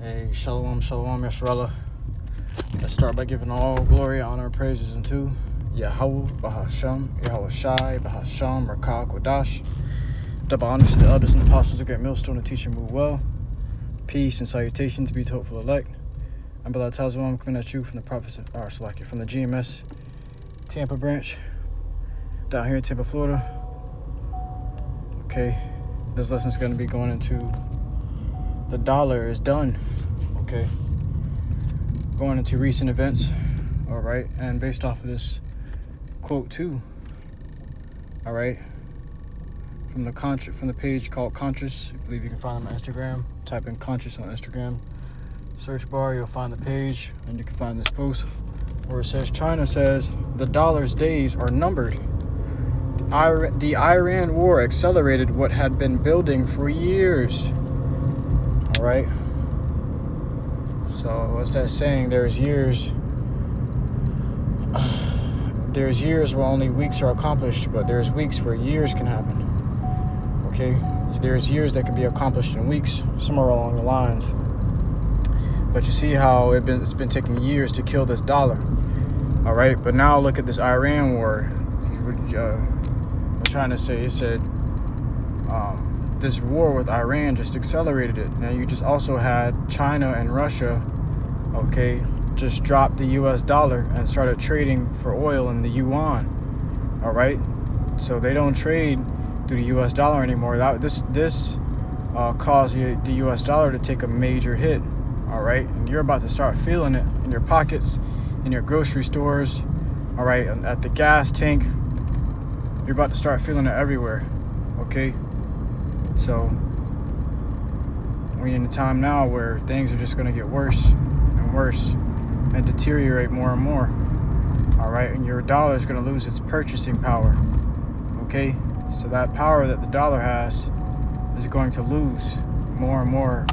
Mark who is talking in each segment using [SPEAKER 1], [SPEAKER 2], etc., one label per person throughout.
[SPEAKER 1] Hey, shalom, shalom, Yasharallah. Let's start by giving all glory, honor, and praises unto Yahweh, Bahasham, Yahweh Shai, Bahasham, Rakah, Kodash. Double honors to the elders and apostles of Great Millstone and teaching move well. Peace and salutations be to hopeful elect. I'm Bilal Tazwa. I'm coming at you from the Prophet, from the GMS Tampa branch, down here in Tampa, Florida. Okay, this lesson's going to be going into the dollar is done. Okay, going into recent events. All right, and based off of this quote too. All right, from the page called Conscious. I believe you can find them on Instagram. Type in Conscious on Instagram search bar. You'll find the page, and you can find this post where it says China says the dollar's days are numbered. The Iran war accelerated what had been building for years. All right. So what's that saying? There's years where only weeks are accomplished, but there's weeks where years can happen. Okay, there's years that can be accomplished in weeks, somewhere along the lines. But you see how it's been taking years to kill this dollar. All right, but now look at this Iran war. I'm trying to say, it said this war with Iran just accelerated it. Now you just also had China and Russia, okay, just dropped the US dollar and started trading for oil in the Yuan. All right, so they don't trade through the US dollar anymore. This caused the US dollar to take a major hit. All right, and you're about to start feeling it in your pockets, in your grocery stores, all right, at the gas tank. You're about to start feeling it everywhere. Okay, so we're in a time now where things are just going to get worse and worse and deteriorate more and more. All right, and your dollar is going to lose its purchasing power. Okay, so that power that the dollar has is going to lose more and more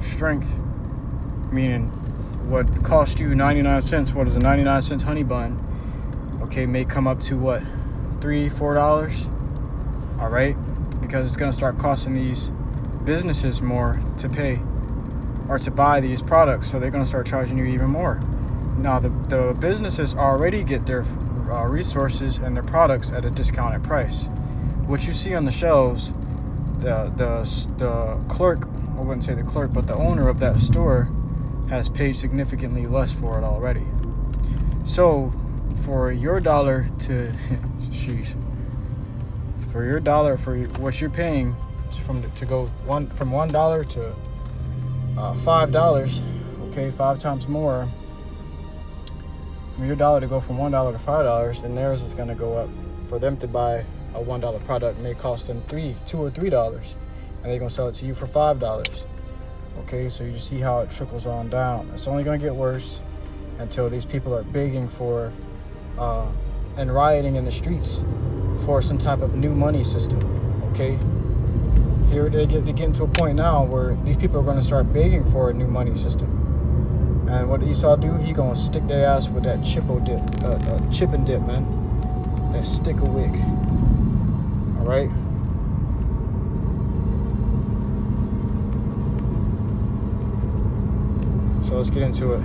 [SPEAKER 1] strength. Meaning, what cost you 99 cents? What is a 99 cents honey bun? Okay, may come up to what, $3-4? All right, because it's going to start costing these businesses more to pay or to buy these products, so they're going to start charging you even more. Now the businesses already get their resources and their products at a discounted price. What you see on the shelves, the clerk, I wouldn't say the clerk, but the owner of that store has paid significantly less for it already. So for your dollar to for your dollar, for what you're paying from $1 to $5, okay, 5 times more. For your dollar to go from $1 to $5, then theirs is going to go up. For them to buy a $1 product may cost them $2 or $3, and they're going to sell it to you for $5. Okay, so you see how it trickles on down. It's only going to get worse until these people are begging for and rioting in the streets for some type of new money system. Okay, here they're getting to a point now where these people are going to start begging for a new money system. And what Esau do? He gonna stick their ass with that chip and dip, man. That stick a wick. All right. So let's get into it.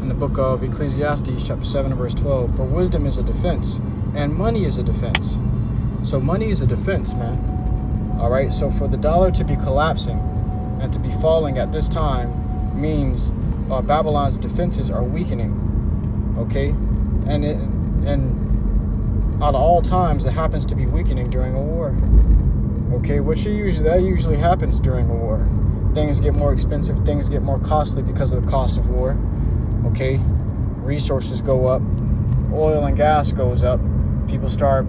[SPEAKER 1] In the book of Ecclesiastes, chapter 7, verse 12, for wisdom is a defense, and money is a defense. So money is a defense, man. All right. So for the dollar to be collapsing and to be falling at this time means Babylon's defenses are weakening. Okay, and out of all times, it happens to be weakening during a war. Okay, that usually happens during a war. Things get more expensive. Things get more costly because of the cost of war. Okay, resources go up. Oil and gas goes up. People start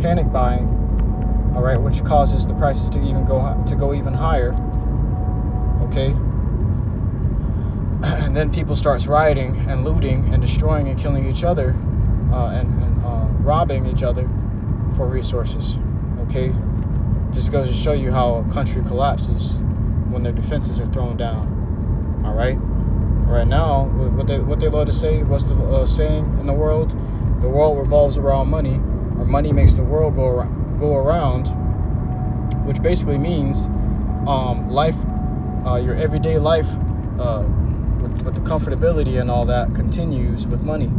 [SPEAKER 1] panic buying, all right, which causes the prices to go even higher. Okay, and then people starts rioting and looting and destroying and killing each other, and robbing each other for resources. Okay, just goes to show you how a country collapses when their defenses are thrown down. All right. Right now, what they love to say, what's the saying in the world? The world revolves around money, or money makes the world go around, which basically means life, your everyday life, with the comfortability and all that continues with money.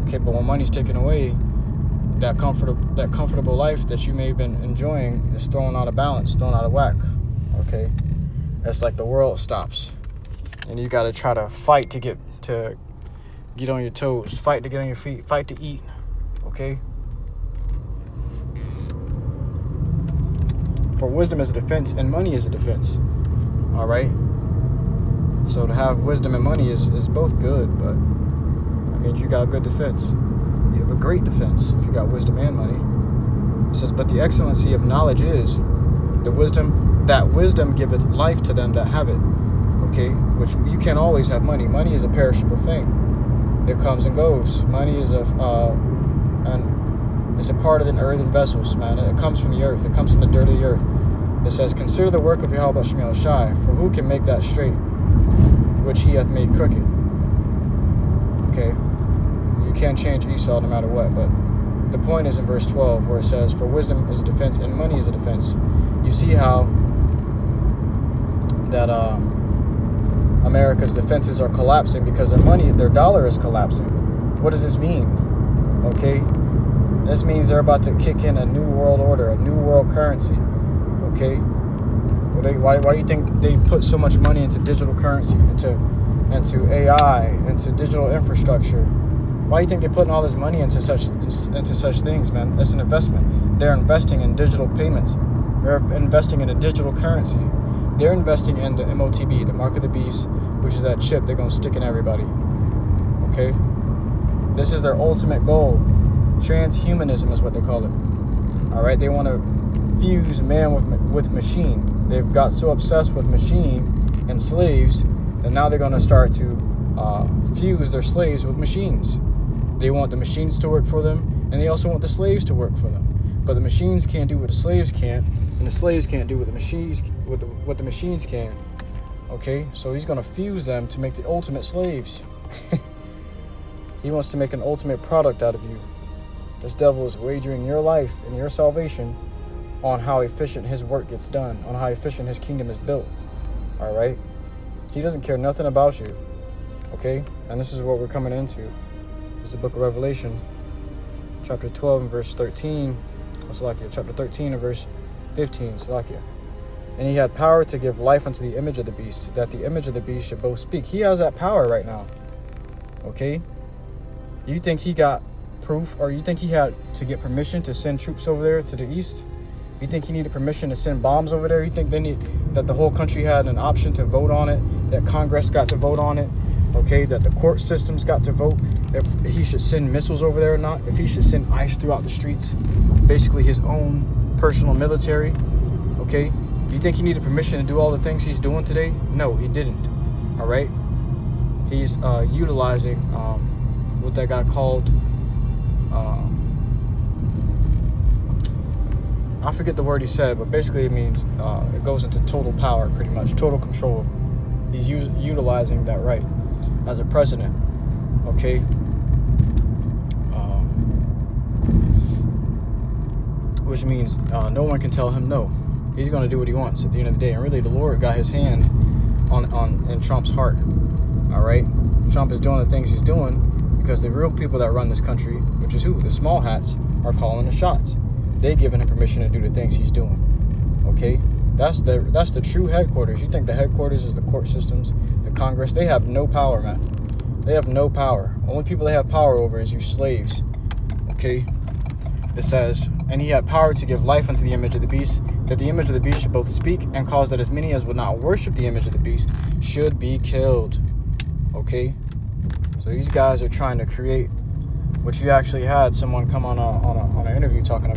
[SPEAKER 1] Okay, but when money's taken away, that comfortable life that you may have been enjoying is thrown out of balance, thrown out of whack. Okay, it's like the world stops, and you got to try to fight to get on your toes, fight to get on your feet, fight to eat. Okay. For wisdom is a defense, and money is a defense. All right. So to have wisdom and money is both good, but I mean, you got a good defense. You have a great defense if you got wisdom and money. It says, but the excellency of knowledge is the wisdom, that wisdom giveth life to them that have it. Okay, which you can't always have money. Money is a perishable thing. It comes and goes. Money is it's a part of the earthen vessels, man. It comes from the earth. It comes from the dirt of the earth. It says, consider the work of Yahweh Shemel Shai, for who can make that straight, which he hath made crooked. Okay, you can't change Esau no matter what, but the point is in verse 12, where it says, for wisdom is a defense and money is a defense. You see how that America's defenses are collapsing because their dollar is collapsing. What does this mean? Okay, this means they're about to kick in a new world order, a new world currency. Okay, why do you think they put so much money into digital currency, into AI, into digital infrastructure? Why do you think they're putting all this money into such things, man? It's an investment. They're investing in digital payments. They're investing in a digital currency. They're investing in the MOTB, the mark of the beast, which is that chip they're going to stick in everybody. Okay? This is their ultimate goal. Transhumanism is what they call it. All right? They want to fuse man with machine. They've got so obsessed with machine and slaves that now they're going to start to fuse their slaves with machines. They want the machines to work for them, and they also want the slaves to work for them. But the machines can't do what the slaves can't, and the slaves can't do what the machines can. Okay, so he's going to fuse them to make the ultimate slaves. He wants to make an ultimate product out of you. This devil is wagering your life and your salvation on how efficient his work gets done, on how efficient his kingdom is built. All right, he doesn't care nothing about you. Okay, and this is what we're coming into. This is the book of Revelation, chapter 12 and verse 13. Salakia, chapter 13 and verse 15. Salakia. And he had power to give life unto the image of the beast, that the image of the beast should both speak. He has that power right now. Okay? You think he got proof, or you think he had to get permission to send troops over there to the east? You think he needed permission to send bombs over there? You think that the whole country had an option to vote on it, that Congress got to vote on it? Okay, that the court systems got to vote if he should send missiles over there or not, if he should send ice throughout the streets, basically his own personal military. Okay, you think he needed permission to do all the things he's doing today? No, he didn't. All right, he's utilizing what that guy called, I forget the word he said, but basically it means it goes into total power, pretty much total control. He's utilizing that right as a president. Okay, which means no one can tell him no. He's going to do what he wants at the end of the day. And really, the Lord got his hand in Trump's heart. All right, Trump is doing the things he's doing because the real people that run this country, which is who? The small hats, are calling the shots. They giving him permission to do the things he's doing. Okay, that's the true headquarters. You think the headquarters is the court systems, the Congress? They have no power, man. They have no power. Only people they have power over is you slaves. Okay, it says, and he had power to give life unto the image of the beast, that the image of the beast should both speak and cause that as many as would not worship the image of the beast should be killed. Okay, so these guys are trying to create, which you actually had someone come on an interview talking,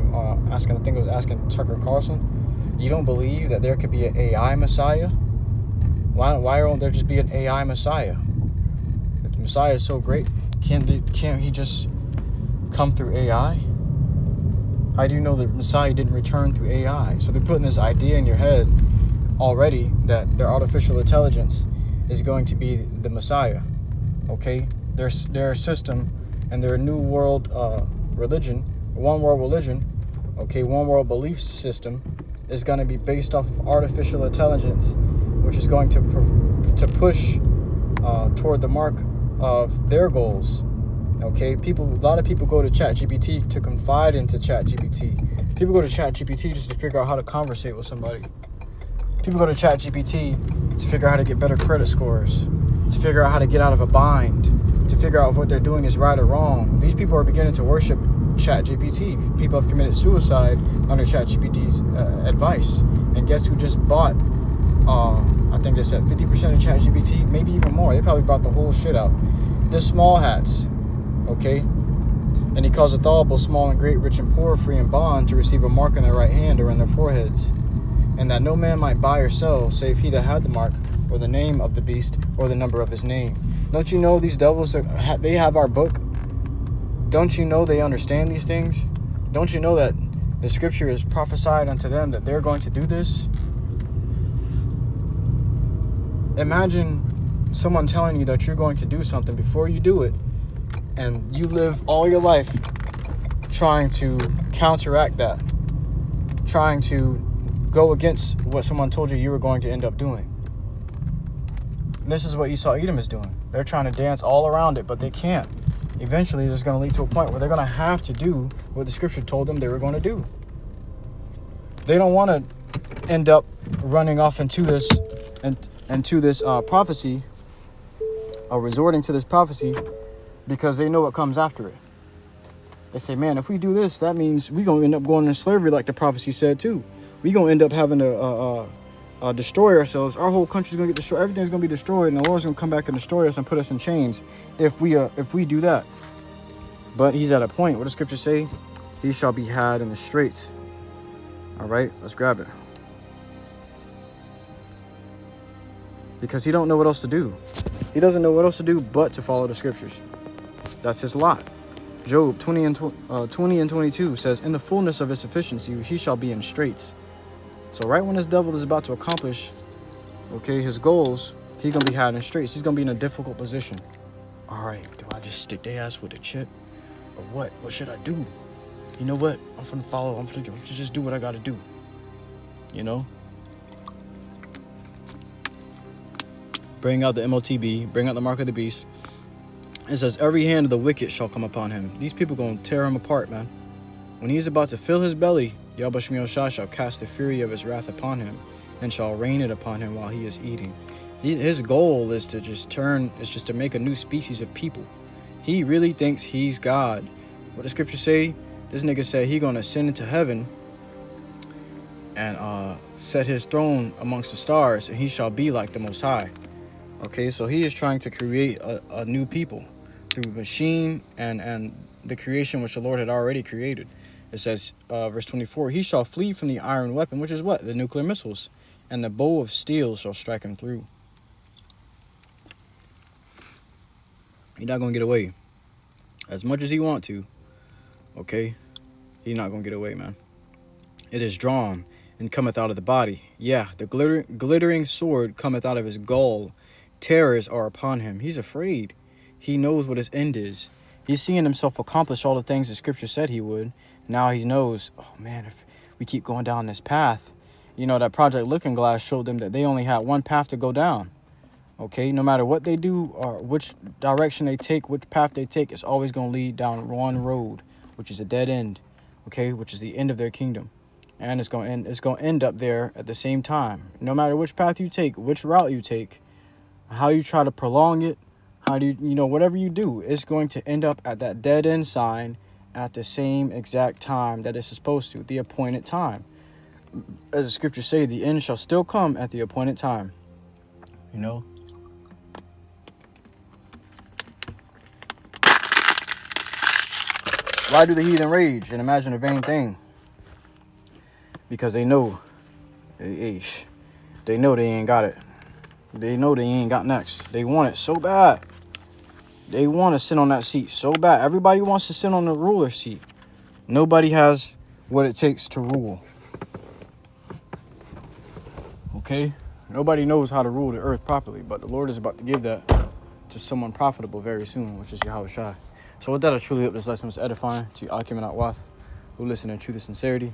[SPEAKER 1] asking, I think it was asking Tucker Carlson, you don't believe that there could be an AI Messiah? Why won't there just be an AI Messiah? If the Messiah is so great, can't he just come through AI? How do you know the Messiah didn't return through AI? So they're putting this idea in your head already that their artificial intelligence is going to be the Messiah. Okay, their system and their new world religion, one world religion, okay, one world belief system is going to be based off of artificial intelligence, which is going to push toward the mark of their goals. Okay, a lot of people go to ChatGPT to confide into ChatGPT. People go to ChatGPT just to figure out how to conversate with somebody. People go to ChatGPT to figure out how to get better credit scores, to figure out how to get out of a bind, to figure out if what they're doing is right or wrong. These people are beginning to worship ChatGPT. People have committed suicide under ChatGPT's advice. And guess who just bought, I think they said 50% of ChatGPT, maybe even more. They probably bought the whole shit out. The small hats, okay? And he calls it all, both small and great, rich and poor, free and bond, to receive a mark on their right hand or in their foreheads. And that no man might buy or sell, save he that had the mark, or the name of the beast, or the number of his name. Don't you know these devils, they have our book? Don't you know they understand these things? Don't you know that the scripture is prophesied unto them that they're going to do this? Imagine someone telling you that you're going to do something before you do it, and you live all your life trying to counteract that, trying to go against what someone told you were going to end up doing. And this is what Esau Edom is doing. They're trying to dance all around it, but they can't. Eventually, this is going to lead to a point where they're going to have to do what the scripture told them they were going to do. They don't want to end up running off into this prophecy, or resorting to this prophecy, because they know what comes after it. They say, man, if we do this, that means we're going to end up going into slavery like the prophecy said too. We're going to end up having to destroy ourselves. Our whole country's going to get destroyed. Everything's going to be destroyed, and the Lord's going to come back and destroy us and put us in chains if we do that. But he's at a point. What does scripture say? He shall be had in the straits. All right, let's grab it. Because he don't know what else to do. He doesn't know what else to do but to follow the scriptures. That's his lot. Job 20 and 22 says, in the fullness of his sufficiency, he shall be in straits. So right when this devil is about to accomplish, okay, his goals, he's going to be had in straits. He's going to be in a difficult position. All right, do I just stick their ass with a chip? Or what? What should I do? You know what? I'm going to follow. I'm going to just do what I got to do. You know? Bring out the MOTB. Bring out the mark of the beast. It says, every hand of the wicked shall come upon him. These people going to tear him apart, man. When he's about to fill his belly, Yahweh Shemi Shah shall cast the fury of his wrath upon him, and shall rain it upon him while he is eating. His goal is to just to make a new species of people. He really thinks he's God. What does scripture say? This nigga said he gonna ascend into heaven and set his throne amongst the stars, and he shall be like the Most High. Okay, so he is trying to create a new people through machine and the creation which the Lord had already created. It says, verse 24, he shall flee from the iron weapon, which is what? The nuclear missiles. And the bow of steel shall strike him through. He's not going to get away. As much as he want to, okay? He's not going to get away, man. It is drawn and cometh out of the body. Yeah, the glittering sword cometh out of his gall. Terrors are upon him. He's afraid. He knows what his end is. He's seeing himself accomplish all the things the scripture said he would. Now he knows, oh man, if we keep going down this path, you know, that Project Looking Glass showed them that they only had one path to go down. Okay, no matter what they do or which direction they take, which path they take, it's always going to lead down one road, which is a dead end. Okay, which is the end of their kingdom. And it's going to end up there at the same time. No matter which path you take, which route you take, how you try to prolong it, how do you know, whatever you do, it's going to end up at that dead end sign at the same exact time that it's supposed to, the appointed time. As the scriptures say, the end shall still come at the appointed time. You know? Why do the heathen rage and imagine a vain thing? Because they know they know they ain't got it. They know they ain't got next. They want it so bad. They want to sit on that seat so bad. Everybody wants to sit on the ruler seat. Nobody has what it takes to rule. Okay? Nobody knows how to rule the earth properly, but the Lord is about to give that to someone profitable very soon, which is Yahweh Shai. So with that, I truly hope this lesson was edifying to Akim and Atwath, who listen in truth and sincerity.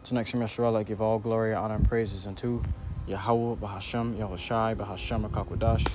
[SPEAKER 1] To next Shem Yisrael, I give all glory, honor, and praises unto Yahweh, Bahashem, Yahweh Shai, Bahashem, Akakwadash.